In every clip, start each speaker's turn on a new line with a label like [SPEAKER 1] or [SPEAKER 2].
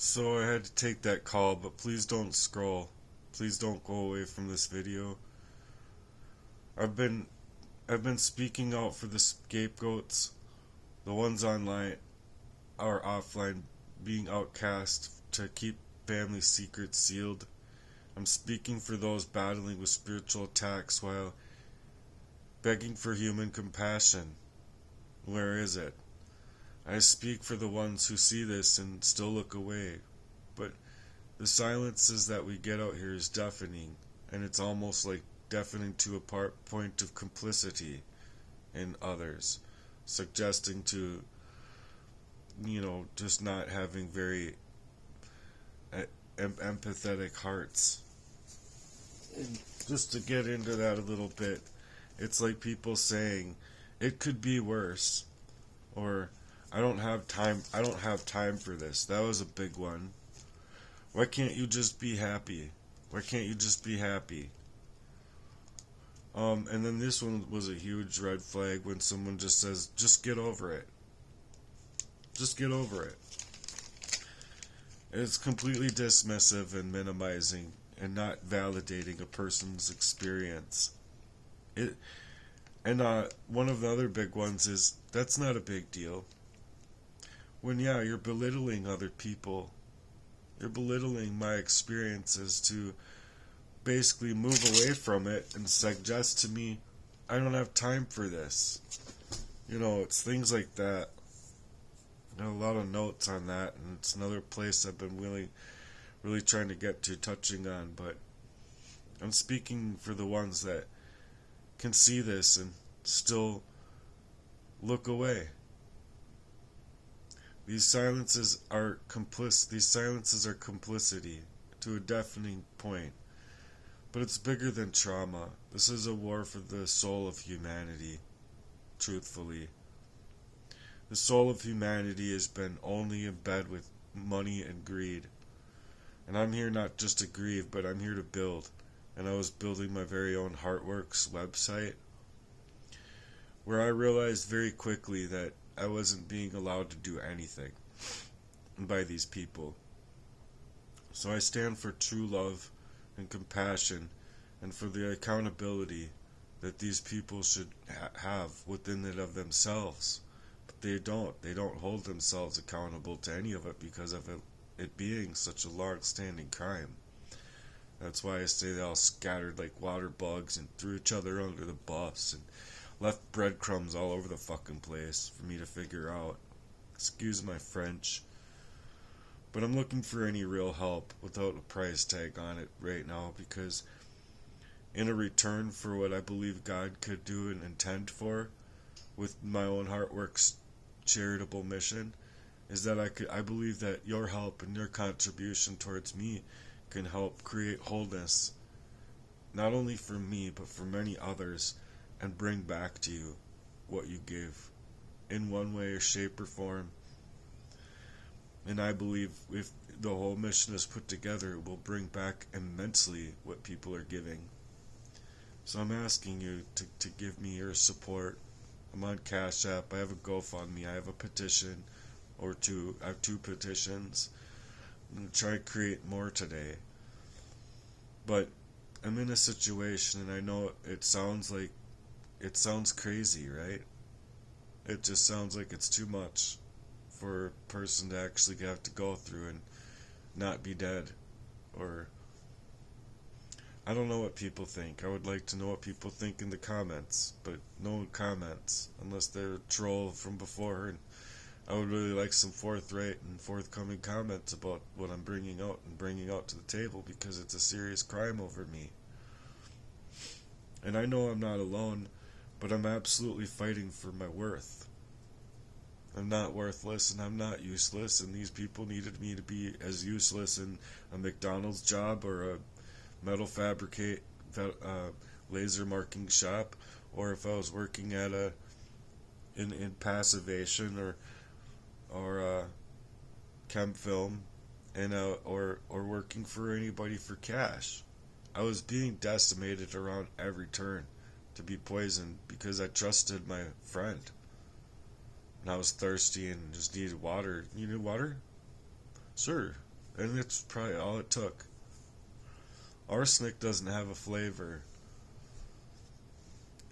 [SPEAKER 1] So I had to take that call, but please don't scroll. Please don't go away from this video. I've been I've been speaking out for the scapegoats, the ones online or offline being outcast to keep family secrets sealed. I'm speaking for those battling with spiritual attacks while begging for human compassion. Where is it? I speak for the ones who see this and still look away. But the silences that we get out here is deafening, and it's almost like deafening to a point of complicity in others, suggesting to, just not having very empathetic hearts. And just to get into that a little bit, it's like people saying, it could be worse, or I don't have time for this. That was a big one. Why can't you just be happy? Why can't you just be happy? And then this one was a huge red flag when someone just says, just get over it. Just get over it. It's completely dismissive and minimizing and not validating a person's experience. One of the other big ones is, that's not a big deal. When, you're belittling other people. You're belittling my experiences to basically move away from it and suggest to me, I don't have time for this. It's things like that. A lot of notes on that, and it's another place I've been really trying to get to touching on, but I'm speaking for the ones that can see this and still look away. These silences are complicity to a deafening point. But it's bigger than trauma. This is a war for the soul of humanity, truthfully. The soul of humanity has been only in bed with money and greed. And I'm here not just to grieve, but I'm here to build. And I was building my very own Heartworks website, where I realized very quickly that I wasn't being allowed to do anything by these people. So I stand for true love and compassion, and for the accountability that these people should have within it of themselves. But they don't hold themselves accountable to any of it because of it being such a long-standing crime. That's why I say they all scattered like water bugs and threw each other under the bus and left breadcrumbs all over the fucking place for me to figure out. Excuse my French. But I'm looking for any real help without a price tag on it right now, because in a return for what I believe God could do and intend for with my own Heartworks charitable mission, is that I believe that your help and your contribution towards me can help create wholeness, not only for me but for many others, and bring back to you what you gave in one way or shape or form. And I believe if the whole mission is put together, it will bring back immensely what people are giving. So I'm asking you to give me your support. I'm on Cash App. I have a GoFundMe. I have a petition or two. I have 2 petitions. I'm going to try to create more today. But I'm in a situation, and I know it sounds crazy, right? It just sounds like it's too much for a person to actually have to go through and not be dead. Or I don't know what people think. I would like to know what people think in the comments, but no one comments unless they're a troll from before. And I would really like some forthright and forthcoming comments about what I'm bringing out to the table, because it's a serious crime over me. And I know I'm not alone, but I'm absolutely fighting for my worth. I'm not worthless, and I'm not useless, and these people needed me to be as useless in a McDonald's job or a metal laser marking shop, or if I was working at in passivation or chem film, and or working for anybody for cash. I was being decimated around every turn to be poisoned because I trusted my friend. And I was thirsty and just needed water. You need water? Sure. And it's probably all it took. Arsenic doesn't have a flavor.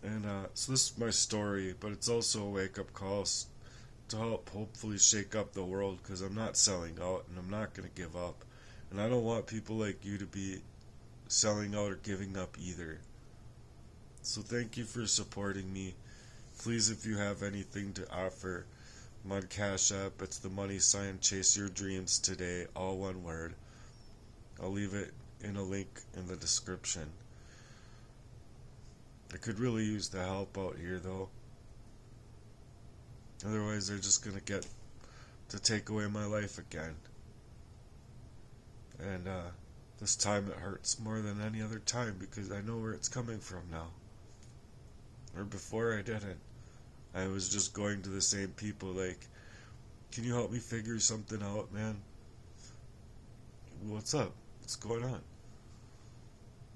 [SPEAKER 1] And so this is my story, but it's also a wake-up call to help hopefully shake up the world, because I'm not selling out and I'm not going to give up. And I don't want people like you to be selling out or giving up either. So thank you for supporting me. Please, if you have anything to offer, my Cash App, it's the money sign Chase Your Dreams Today, all one word. I'll leave it in a link in the description. I could really use the help out here though. Otherwise they're just gonna get to take away my life again. And this time it hurts more than any other time because I know where it's coming from now. Or before I didn't. I was just going to the same people like, can you help me figure something out, man? What's up? What's going on?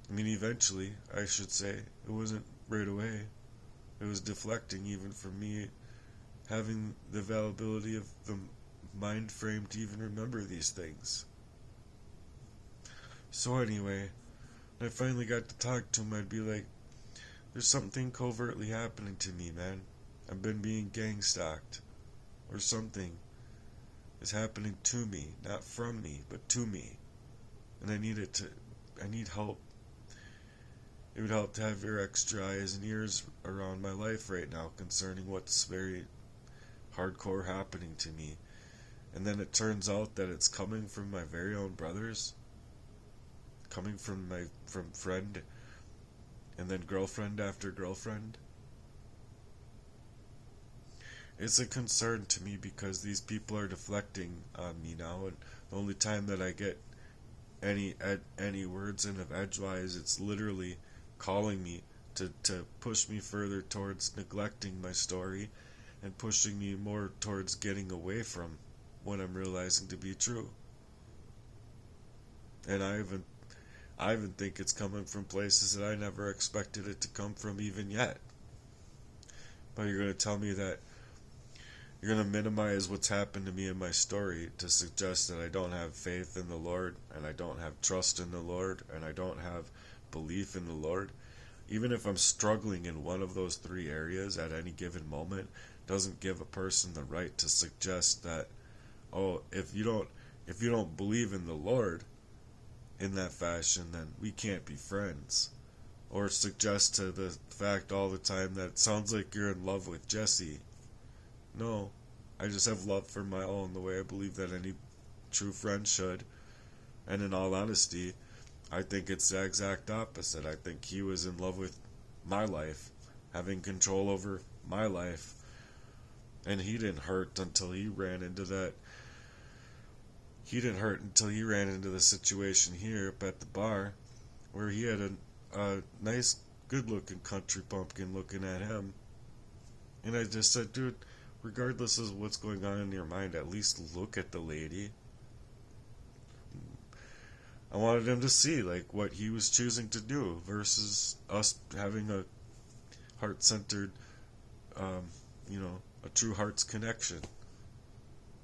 [SPEAKER 1] I mean, eventually, I should say. It wasn't right away. It was deflecting even from me having the availability of the mind frame to even remember these things. So anyway, when I finally got to talk to him, I'd be like, there's something covertly happening to me, man. I've been being gang stalked. Or something is happening to me. Not from me, but to me. And I need help. It would help to have your extra eyes and ears around my life right now concerning what's very hardcore happening to me. And then it turns out that it's coming from my very own brothers. Coming from friend and then girlfriend after girlfriend. It's a concern to me because these people are deflecting on me now, and the only time that I get any words in of edgewise, it's literally calling me to push me further towards neglecting my story and pushing me more towards getting away from what I'm realizing to be true. And I even think it's coming from places that I never expected it to come from even yet. But you're going to tell me that you're going to minimize what's happened to me in my story to suggest that I don't have faith in the Lord, and I don't have trust in the Lord, and I don't have belief in the Lord. Even if I'm struggling in one of those three areas at any given moment, doesn't give a person the right to suggest that, oh, if you don't believe in the Lord in that fashion, then we can't be friends. Or suggest to the fact all the time that it sounds like you're in love with Jesse. No, I just have love for my own, the way I believe that any true friend should. And in all honesty, I think it's the exact opposite. I think he was in love with my life, having control over my life. And he didn't hurt until he ran into that. He didn't hurt until he ran into the situation here up at the bar, where he had a nice, good-looking country bumpkin looking at him. And I just said, dude, regardless of what's going on in your mind, at least look at the lady. I wanted him to see like what he was choosing to do versus us having a heart-centered, a true heart's connection.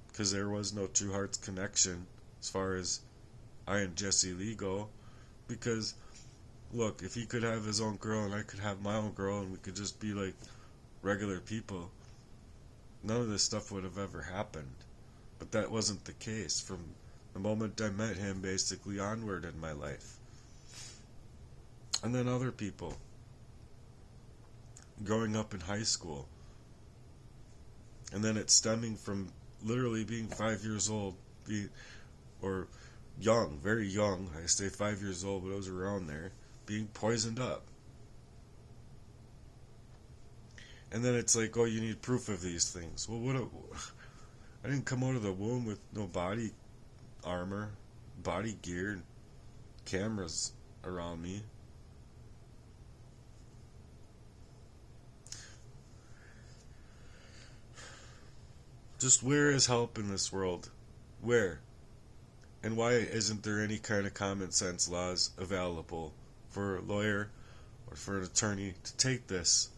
[SPEAKER 1] Because there was no true heart's connection as far as I and Jesse Lee go. Because, look, if he could have his own girl and I could have my own girl and we could just be like regular people, none of this stuff would have ever happened. But that wasn't the case from the moment I met him basically onward in my life. And then other people. Growing up in high school. And then it's stemming from literally being 5 years old. Or young, very young. I say 5 years old, but I was around there. Being poisoned up. And then it's like, oh, you need proof of these things. Well, I didn't come out of the womb with no body armor, body gear, cameras around me. Just where is help in this world? Where? And why isn't there any kind of common sense laws available for a lawyer or for an attorney to take this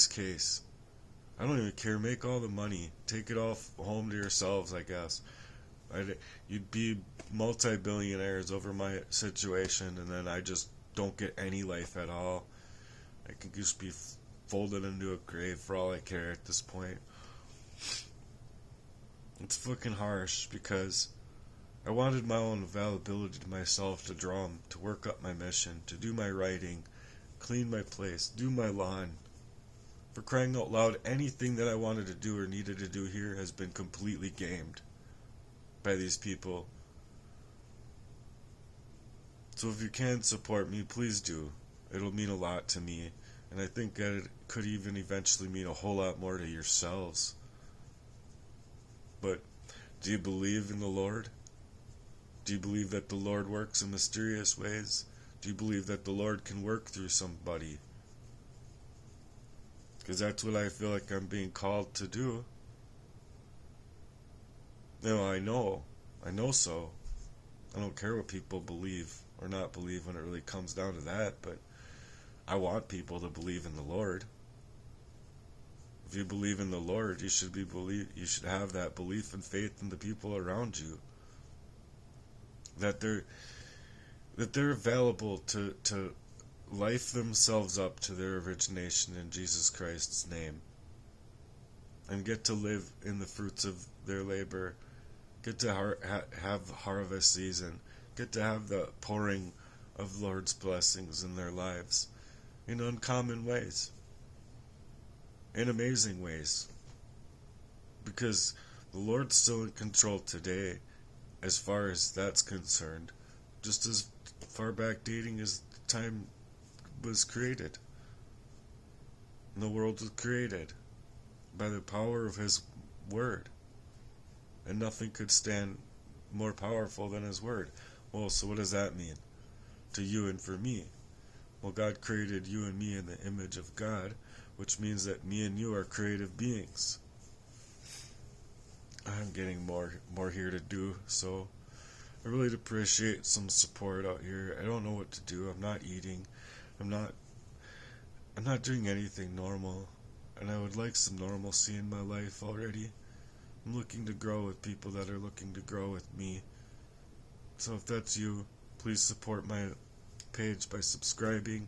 [SPEAKER 1] case? I don't even care. Make all the money. Take it all home to yourselves, I guess. You'd be multi-billionaires over my situation, and then I just don't get any life at all. I could just be folded into a grave for all I care at this point. It's fucking harsh because I wanted my own availability to myself to drum, to work up my mission, to do my writing, clean my place, do my lawn. For crying out loud, anything that I wanted to do or needed to do here has been completely gamed by these people. So if you can support me, please do. It'll mean a lot to me, and I think that it could even eventually mean a whole lot more to yourselves. But do you believe in the Lord? Do you believe that the Lord works in mysterious ways? Do you believe that the Lord can work through somebody? Because that's what I feel like I'm being called to do. I know so. I don't care what people believe or not believe when it really comes down to that, but I want people to believe in the Lord. If you believe in the Lord, you should have that belief and faith in the people around you. That they're available to life themselves up to their origination in Jesus Christ's name, and get to live in the fruits of their labor, get to have harvest season, get to have the pouring of Lord's blessings in their lives in uncommon ways, in amazing ways, because the Lord's still in control today as far as that's concerned, just as far back dating as time was created. And the world was created by the power of His Word. And nothing could stand more powerful than His Word. Well, so what does that mean to you and for me? Well, God created you and me in the image of God, which means that me and you are creative beings. I'm getting more here to do, so I really appreciate some support out here. I don't know what to do. I'm not eating. I'm not doing anything normal, and I would like some normalcy in my life already. I'm looking to grow with people that are looking to grow with me. So if that's you, please support my page by subscribing.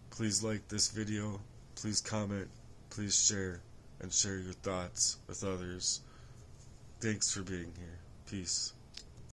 [SPEAKER 1] Please like this video. Please comment. Please share, and share your thoughts with others. Thanks for being here. Peace.